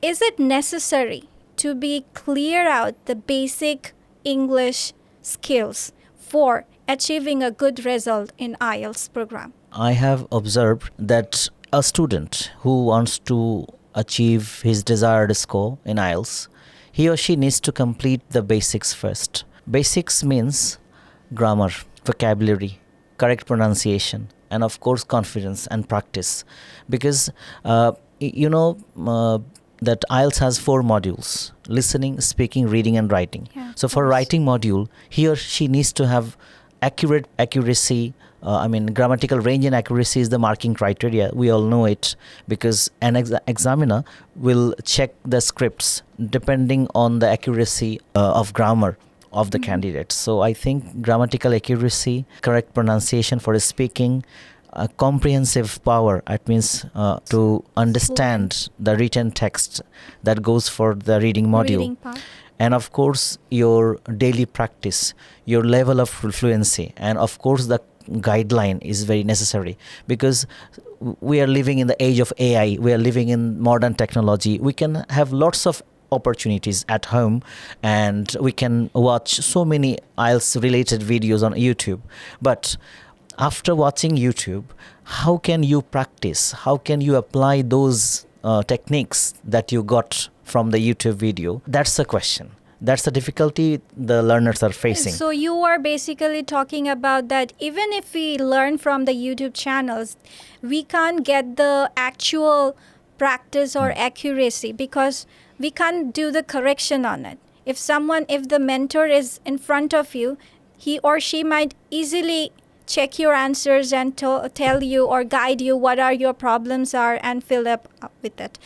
is it necessary to be clear out the basic English skills for achieving a good result in IELTS program? I have observed that a student who wants to achieve his desired score in IELTS, he or she needs to complete the basics first. Basics means grammar, vocabulary, correct pronunciation, and of course confidence and practice. Because that IELTS has 4 modules: listening, speaking, reading, and writing. Yeah, so for writing module, he or she needs to have accuracy. Grammatical range and accuracy is the marking criteria. We all know it, because an examiner will check the scripts depending on the accuracy of grammar of the candidates. So I think grammatical accuracy, correct pronunciation for speaking, comprehensive power, it means to understand the written text, that goes for the reading module. Reading part. And of course your daily practice, your level of fluency, and of course the guideline is very necessary, because we are living in the age of AI, we are living in modern technology. We can have lots of opportunities at home, and we can watch so many IELTS related videos on YouTube. But after watching YouTube, how can you practice? How can you apply those techniques that you got from the YouTube video? That's the question. That's the difficulty the learners are facing. So you are basically talking about that even if we learn from the YouTube channels, we can't get the actual practice or accuracy, because we can't do the correction on it. If the mentor is in front of you, he or she might easily check your answers and tell you or guide you what are your problems are and fill up with it.